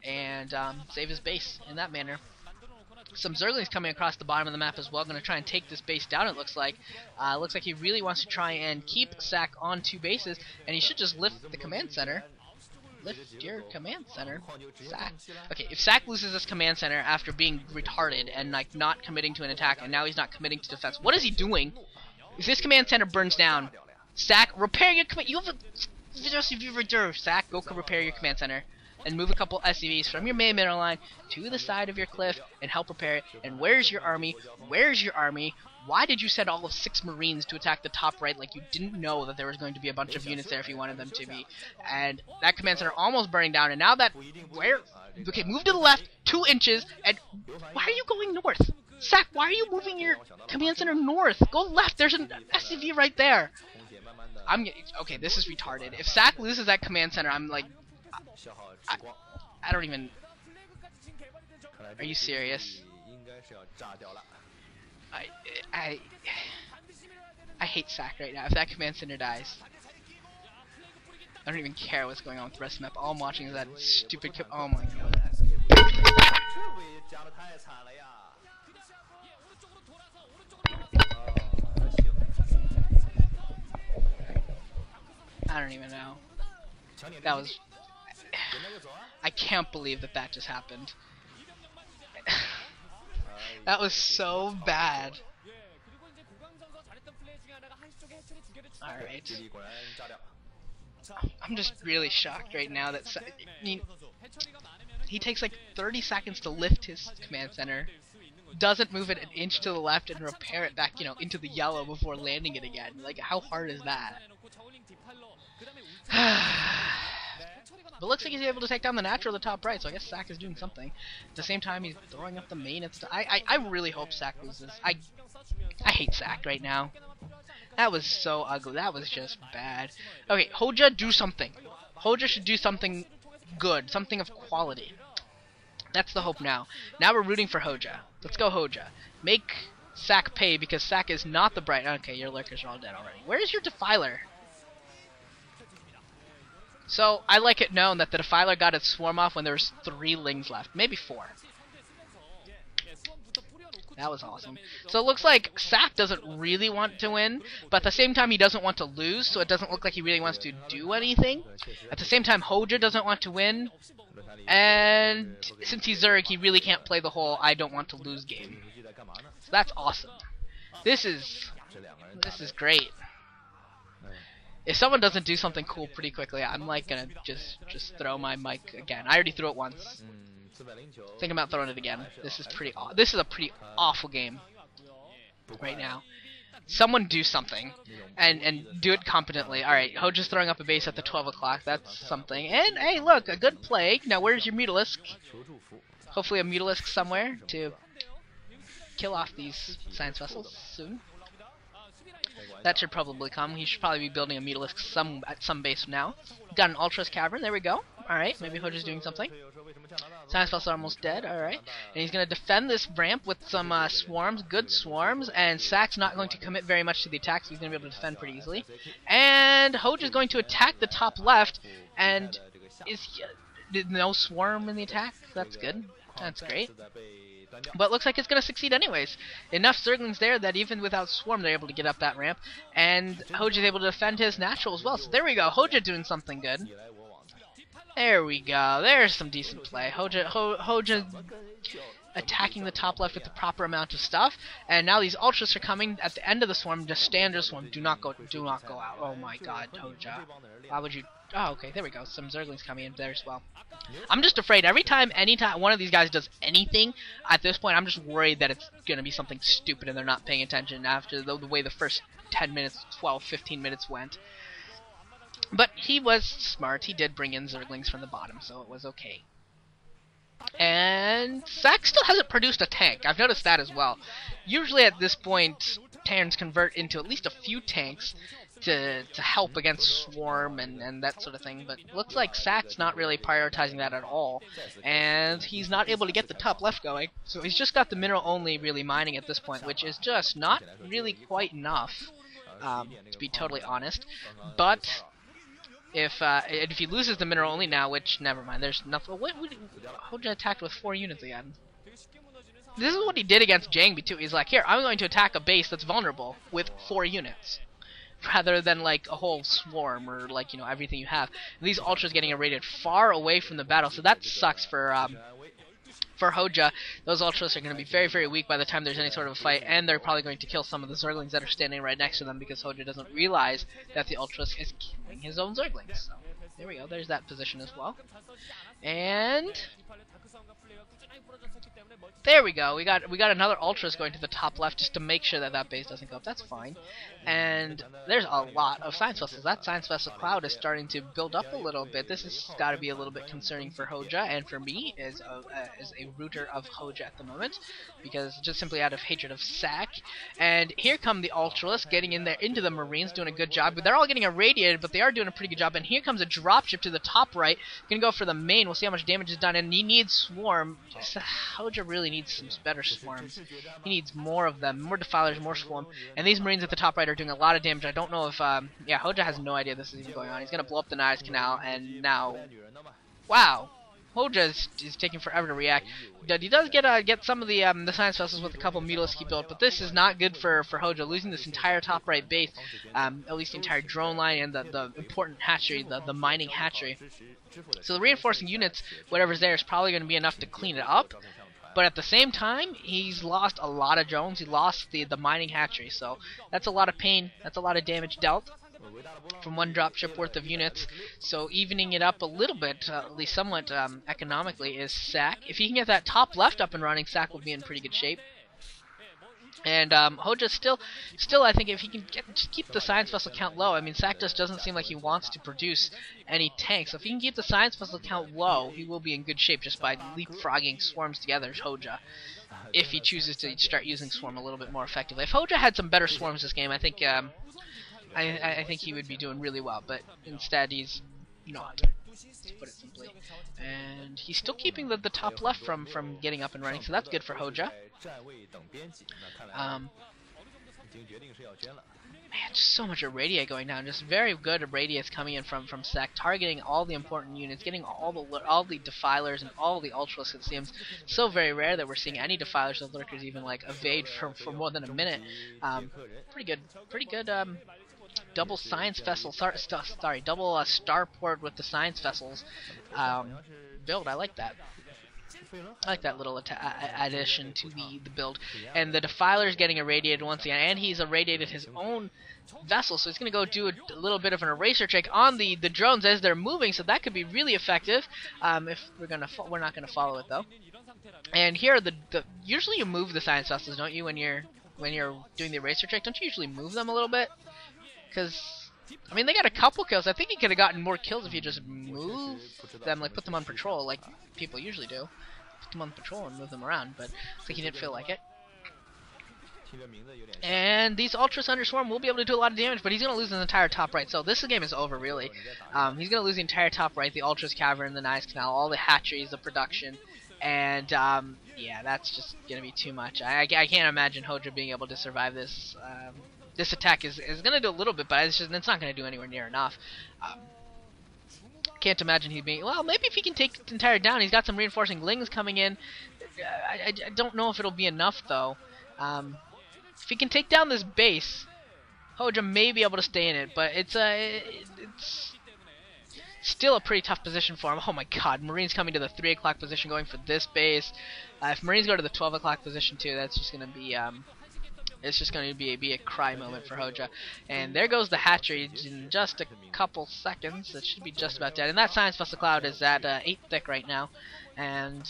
and save his base in that manner. Some Zerglings coming across the bottom of the map as well, going to try and take this base down, it looks like. Looks like he really wants to try and keep ssak on 2 bases, and he should just lift the command center. Lift your command center, ssak. Okay, if ssak loses this command center after being retarded and like not committing to an attack, and now he's not committing to defense, what is he doing? If this command center burns down, ssak, repair your command. You have a just if you reserve, ssak, go repair your command center. And move a couple SCVs from your main mineral line to the side of your cliff and help repair it. And where's your army? Where's your army? Why did you send all of 6 Marines to attack the top right like you didn't know that there was going to be a bunch of units there if you wanted them to be? And that command center almost burning down. And now that... Where? Okay, move to the left 2 inches. And why are you going north? ssak, why are you moving your command center north? Go left. There's an SCV right there. Okay, this is retarded. If ssak loses that command center, I'm like... I don't even... Are you serious? I hate ssak right now. If that command center dies, I don't even care what's going on with the rest of the map. All I'm watching is that stupid... Oh my god. I don't even know. That was... I can't believe that that just happened. That was so bad. Alright. I'm just really shocked right now that he takes like 30 seconds to lift his command center, doesn't move it an inch to the left and repair it back, into the yellow before landing it again. Like, how hard is that? But looks like he's able to take down the natural at the top right, so I guess ssak is doing something. At the same time, he's throwing up the main and stuff. I really hope ssak loses. I hate ssak right now. That was so ugly. That was just bad. Okay, heojja, do something. Heojja should do something good, something of quality. That's the hope now. Now we're rooting for heojja. Let's go heojja. Make ssak pay, because ssak is not the bright... Okay, your lurkers are all dead already. Where is your defiler? So, I like it known that the Defiler got its swarm off when there was 3 lings left. Maybe 4. That was awesome. So it looks like ssak doesn't really want to win, but at the same time he doesn't want to lose, so it doesn't look like he really wants to do anything. At the same time, heojja doesn't want to win, and since he's Zerg, he really can't play the whole I don't want to lose game. So that's awesome. This is great. If someone doesn't do something cool pretty quickly, I'm like gonna just throw my mic again. I already threw it once. Think about throwing it again. This is a pretty awful game right now. Someone do something and do it competently. All right, heojja's throwing up a base at the 12 o'clock. That's something. And hey, look, a good play. Now where's your Mutalisk? Hopefully a Mutalisk somewhere to kill off these science vessels soon. That should probably come. He should probably be building a Mutalisk at some base now. Got an Ultras Cavern. There we go. Alright, maybe heojja's doing something. Science vessels are almost dead. Alright. And he's going to defend this ramp with some swarms. Good swarms. And sakk's not going to commit very much to the attack, so he's going to be able to defend pretty easily. And heojja's going to attack the top left. And did no swarm in the attack? That's good. That's great. But looks like it's going to succeed anyways. Enough Zerglings there that even without swarm they're able to get up that ramp. And heojja's able to defend his natural as well. So there we go. heojja doing something good. There we go. There's some decent play. heojja attacking the top left with the proper amount of stuff. And now these Ultras are coming at the end of the swarm. Just standard swarm. Do not go out. Oh my god, heojja. Why would you... Oh, okay, there we go. Some Zerglings coming in there as well. I'm just afraid anytime one of these guys does anything, at this point I'm just worried that it's going to be something stupid and they're not paying attention after the way the first 10 minutes, 12, 15 minutes went. But he was smart. He did bring in Zerglings from the bottom, so it was okay. And ssak still hasn't produced a tank. I've noticed that as well. Usually at this point, Terrans convert into at least a few tanks to help against swarm and that sort of thing, but looks like sakk's not really prioritizing that at all, and he's not able to get the top left going, so he's just got the mineral only really mining at this point, which is just not really quite enough, to be totally honest. But if he loses the mineral only now, which never mind. There's nothing. What Hoja attacked with 4 units again. This is what he did against Jangbi too. He's like, here, I'm going to attack a base that's vulnerable with 4 units, rather than like a whole swarm or like everything you have. And these ultras getting irradiated far away from the battle, so that sucks for Heojja. Those ultras are going to be very, very weak by the time there's any sort of a fight, and they're probably going to kill some of the zerglings that are standing right next to them because Heojja doesn't realize that the ultras is killing his own zerglings. So there we go. There's that position as well, and there we go. We got another ultras going to the top left just to make sure that that base doesn't go up. That's fine. And there's a lot of science vessels. That science vessel cloud is starting to build up a little bit. This has got to be a little bit concerning for Heojja and for me as a rooter of Heojja at the moment, because just simply out of hatred of Ssak. And here come the ultras getting in there into the marines, doing a good job. But they're all getting irradiated, but they are doing a pretty good job. And here comes a dropship to the top right. Gonna go for the main. We'll see how much damage is done. And he needs swarm. Heojja really needs some better swarms. He needs more of them, more defilers, more swarm. And these marines at the top right are doing a lot of damage. I don't know if yeah, Heojja has no idea this is even going on. He's gonna blow up the Nice Canal, and now, wow, Heojja is taking forever to react. He does get some of the science vessels with a couple Mutalisk built, but this is not good for Heojja, losing this entire top right base, at least the entire drone line and the important hatchery, the mining hatchery. So the reinforcing units, whatever's there, is probably going to be enough to clean it up. But at the same time, he's lost a lot of drones. He lost the mining hatchery, so that's a lot of pain. That's a lot of damage dealt from one dropship worth of units. So evening it up a little bit, at least somewhat economically, is Ssak. If he can get that top left up and running, Ssak will be in pretty good shape. And Heojja still, I think if he can just keep the science vessel count low. I mean, Ssak just doesn't seem like he wants to produce any tanks. So if he can keep the science vessel count low, he will be in good shape just by leapfrogging swarms together, Heojja. If he chooses to start using swarm a little bit more effectively. If Heojja had some better swarms this game, I think I think he would be doing really well. But instead, he's not, to put it simply. And he's still keeping the top left from getting up and running, so that's good for Heojja. Man, just so much irradia going down. Just very good irradiates coming in from Ssak, targeting all the important units, getting all the defilers and all the ultras. It seems so very rare that we're seeing any defilers or lurkers even like evade for more than a minute. Pretty good. Double science vessel, sorry, double starport with the science vessels build. I like that. I like that little addition to the build. And the defiler's getting irradiated once again, and he's irradiated his own vessel, so he's going to go do a little bit of an eraser check on the drones as they're moving, so that could be really effective. If we're not gonna follow it though. And here usually you move the science vessels, don't you, when you're doing the eraser check? Don't you usually move them a little bit? Because I mean, they got a couple kills. I think he could have gotten more kills if you just move them, like put them on patrol, like people usually do. Put them on patrol and move them around, but I think he didn't feel like it. And these ultras under swarm will be able to do a lot of damage, but he's going to lose his entire top right. So this game is over, really. He's going to lose the entire top right, the ultras cavern, the Nice Canal, all the hatcheries, the production, and yeah, that's just going to be too much. I can't imagine Heojja being able to survive this. This attack is going to do a little bit, but it's not going to do anywhere near enough. Can't imagine he'd be... Well, maybe if he can take the entire down. He's got some reinforcing lings coming in. I don't know if it'll be enough, though. If he can take down this base, Heojja may be able to stay in it, but it's still a pretty tough position for him. Oh my god, Marines coming to the 3 o'clock position going for this base. If Marines go to the 12 o'clock position, too, that's just going to be... It's just going to be a cry moment for Heojja. And there goes the hatchery in just a couple seconds. It should be just about dead. And that science vessel cloud is at 8 thick right now. And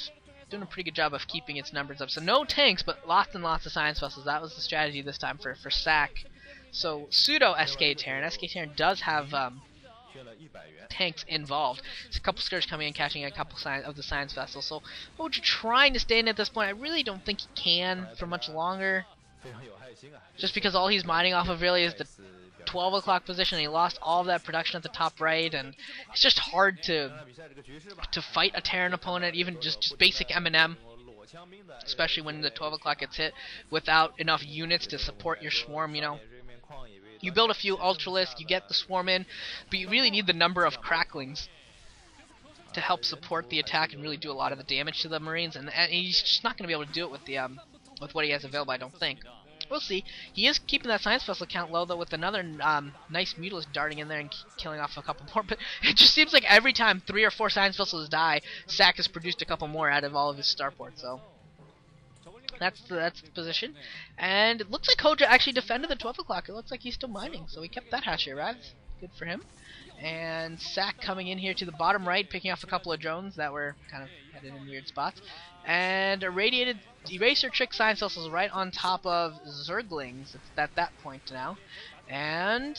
doing a pretty good job of keeping its numbers up. So no tanks, but lots and lots of science vessels. That was the strategy this time for Ssak. So pseudo SK Terran. SK Terran does have tanks involved. There's a couple skirts coming in, catching a couple of the science vessels. So Heojja trying to stay in at this point. I really don't think he can for much longer. Just because all he's mining off of really is the 12 o'clock position. He lost all of that production at the top right, and it's just hard to fight a Terran opponent, even just basic M&M, especially when the 12 o'clock gets hit without enough units to support your swarm, you know. You build a few Ultralisks, you get the swarm in, but you really need the number of cracklings to help support the attack and really do a lot of the damage to the Marines, and he's just not going to be able to do it with what he has available, I don't think. We'll see. He is keeping that science vessel count low, though, with another nice Mutalist darting in there and killing off a couple more, but it just seems like every time 3 or 4 science vessels die, Ssak has produced a couple more out of all of his starports, so that's the position. And it looks like Heojja actually defended the 12 o'clock. It looks like he's still mining, so he kept that hatchery alive. Good for him. And Ssak coming in here to the bottom right, picking off a couple of drones that were kind of headed in weird spots. And irradiated eraser trick science vessels right on top of zerglings. It's at that point now. And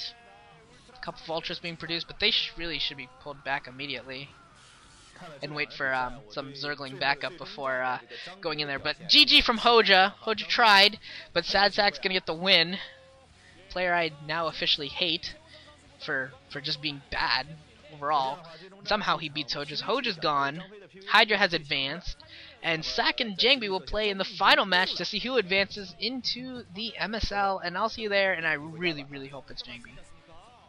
a couple of ultras being produced, but they really should be pulled back immediately. And wait for some zergling backup before going in there. But GG from Heojja. Heojja tried, but Sad Sack's going to get the win. Player I now officially hate for just being bad overall. Somehow he beats Heojja. Heojja's gone. Hydra has advanced. And Ssak and Jangbi will play in the final match to see who advances into the MSL. And I'll see you there, and I really, really hope it's Jangbi.